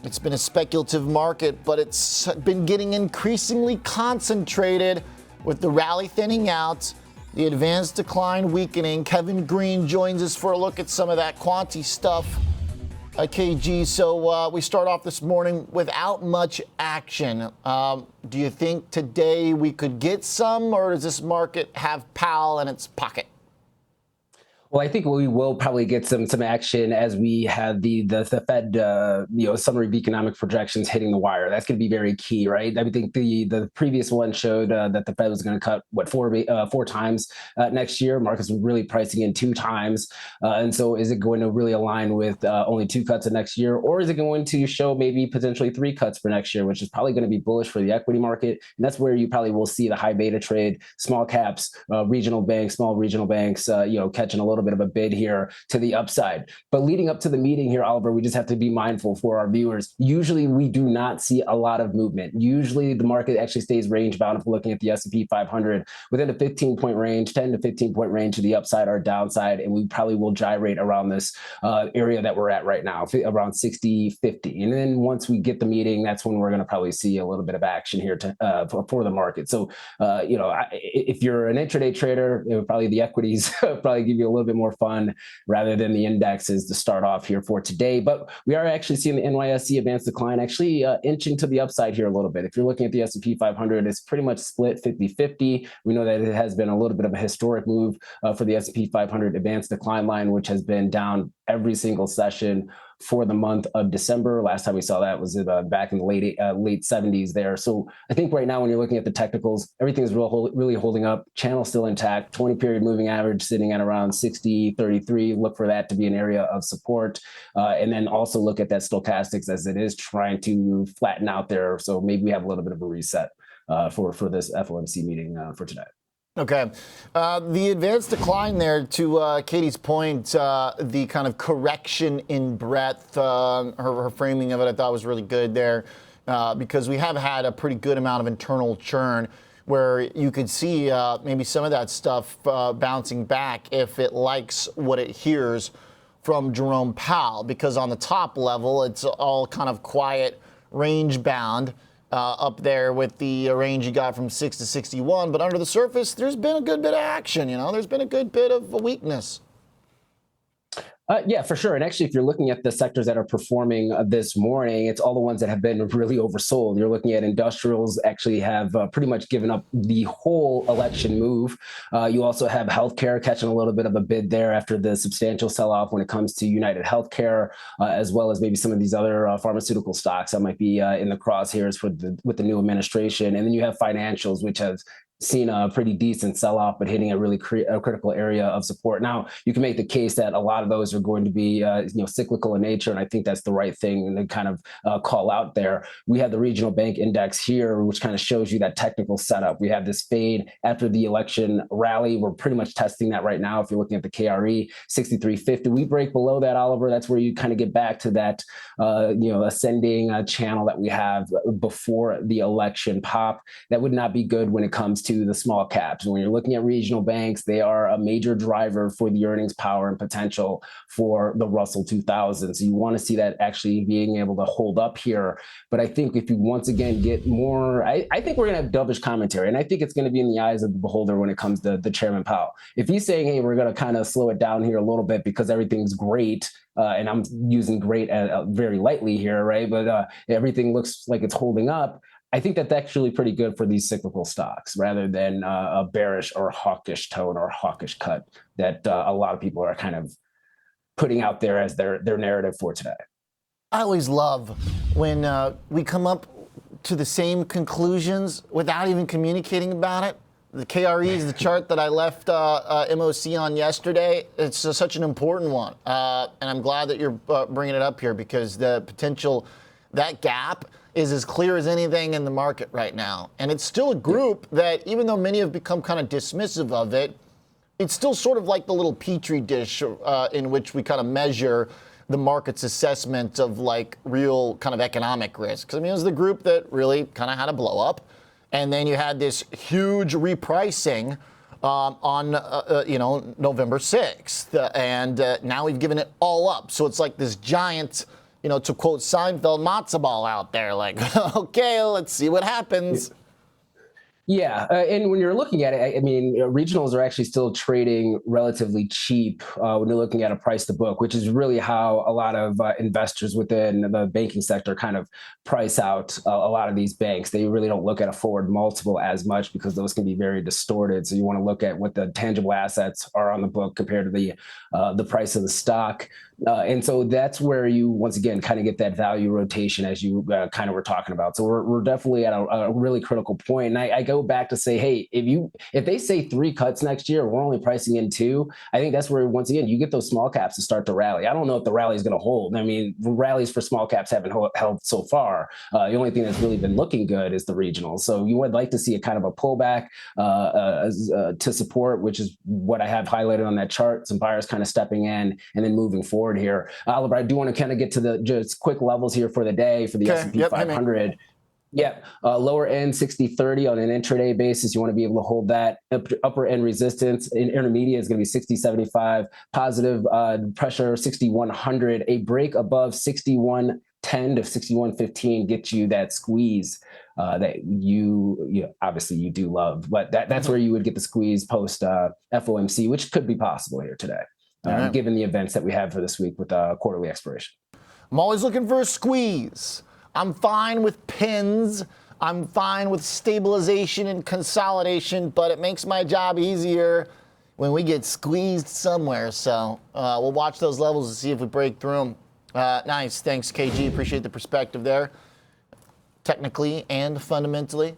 It's been a speculative market, but it's been getting increasingly concentrated with the rally thinning out, the advanced decline weakening. Kevin Green joins us for a look at some of that quantity stuff. KG, so we start off this morning without much action. Do you think today we could get some, or does this market have Powell in its pocket? Well, I think we will probably get some action as we have the Fed, summary of economic projections hitting the wire. That's going to be very key, right? I think the previous one showed that the Fed was going to cut four times next year. Markets were really pricing in 2 times, and so is it going to really align with only 2 cuts of next year, or is it going to show maybe potentially 3 cuts for next year, which is probably going to be bullish for the equity market? And that's where you probably will see the high beta trade, small caps, regional banks, small regional banks, catching a little bit of a bid here to the upside. But leading up to the meeting here, Oliver, we just have to be mindful for our viewers. Usually we do not see a lot of movement. Usually the market actually stays range bound if we're looking at the S&P 500 within a 15-point range, 10 to 15-point range to the upside or downside, and we probably will gyrate around this area that we're at right now, around 60, 50. And then once we get the meeting, that's when we're going to probably see a little bit of action here for the market. So, if you're an intraday trader, probably the equities probably give you a little bit more fun rather than the indexes to start off here for today. But we are actually seeing the NYSE advanced decline actually inching to the upside here a little bit. If you're looking at the S&P 500, it's pretty much split 50-50. We know that it has been a little bit of a historic move for the S&P 500 advanced decline line, which has been down every single session for the month of December. Last time we saw that was back in the late 70s there. So I think right now when you're looking at the technicals, everything's really holding up. Channel still intact. 20-period moving average sitting at around 60.33. Look for that to be an area of support. And then also look at that stochastics as it is trying to flatten out there. So maybe we have a little bit of a reset for this FOMC meeting for today. Okay. The advanced decline there, to Katie's point, the kind of correction in breadth, her framing of it I thought was really good there, because we have had a pretty good amount of internal churn where you could see maybe some of that stuff bouncing back if it likes what it hears from Jerome Powell, because on the top level, it's all kind of quiet, range bound. Up there with the range you got from 6 to 61. But under the surface, there's been a good bit of action, There's been a good bit of a weakness. Yeah, for sure. And actually, if you're looking at the sectors that are performing this morning, it's all the ones that have been really oversold. You're looking at industrials actually have pretty much given up the whole election move. You also have healthcare catching a little bit of a bid there after the substantial sell-off when it comes to United Healthcare, as well as maybe some of these other pharmaceutical stocks that might be in the crosshairs with the new administration. And then you have financials, which have seen a pretty decent sell-off, but hitting a really critical area of support. Now, you can make the case that a lot of those are going to be cyclical in nature, and I think that's the right thing to kind of call out there. We have the regional bank index here, which kind of shows you that technical setup. We have this fade after the election rally. We're pretty much testing that right now. If you're looking at the KRE, 63.50, we break below that, Oliver. That's where you kind of get back to that ascending channel that we have before the election pop. That would not be good when it comes to the small caps. When you're looking at regional banks, they are a major driver for the earnings power and potential for the Russell 2000. So you want to see that actually being able to hold up here. But I think if you once again get more, I think we're going to have dovish commentary. And I think it's going to be in the eyes of the beholder when it comes to the Chairman Powell. If he's saying, hey, we're going to kind of slow it down here a little bit because everything's great, and I'm using great very lightly here, right? But everything looks like it's holding up. I think that's actually pretty good for these cyclical stocks rather than a bearish or hawkish tone or hawkish cut that a lot of people are kind of putting out there as their narrative for today. I always love when we come up to the same conclusions without even communicating about it. The KRE is the chart that I left MOC on yesterday. It's such an important one. And I'm glad that you're bringing it up here because the potential, that gap is as clear as anything in the market right now. And it's still a group that, even though many have become kind of dismissive of it, it's still sort of like the little petri dish in which we kind of measure the market's assessment of like real kind of economic risks. I mean, it was the group that really kind of had a blow up. And then you had this huge repricing on November 6th. And now we've given it all up. So it's like this giant to quote Seinfeld, matzo ball out there. Like, okay, let's see what happens. Yeah, and when you're looking at it, I mean, regionals are actually still trading relatively cheap when you're looking at a price to book, which is really how a lot of investors within the banking sector kind of price out a lot of these banks. They really don't look at a forward multiple as much because those can be very distorted. So you want to look at what the tangible assets are on the book compared to the price of the stock. And so that's where you, once again, kind of get that value rotation as you kind of were talking about. So we're definitely at a really critical point. And I go back to say, hey, if they say 3 cuts next year, we're only pricing in 2. I think that's where, once again, you get those small caps to start to rally. I don't know if the rally is going to hold. I mean, rallies for small caps haven't held so far. The only thing that's really been looking good is the regionals. So you would like to see a kind of a pullback to support, which is what I have highlighted on that chart. Some buyers kind of stepping in and then moving forward here. Oliver, I do want to kind of get to the just quick levels here for the day for the S&P 500. Yep. Lower end 60-30 on an intraday basis. You want to be able to hold that. Upper end resistance in intermediate is going to be 60-75. Positive pressure 6100. A break above 6110 to 6115 gets you that squeeze that you obviously you do love. But that's where you would get the squeeze post FOMC, which could be possible here today. Given the events that we have for this week with quarterly expiration. I'm always looking for a squeeze. I'm fine with pins. I'm fine with stabilization and consolidation, but it makes my job easier when we get squeezed somewhere. So we'll watch those levels and see if we break through them. Nice. Thanks, KG. Appreciate the perspective there, technically and fundamentally.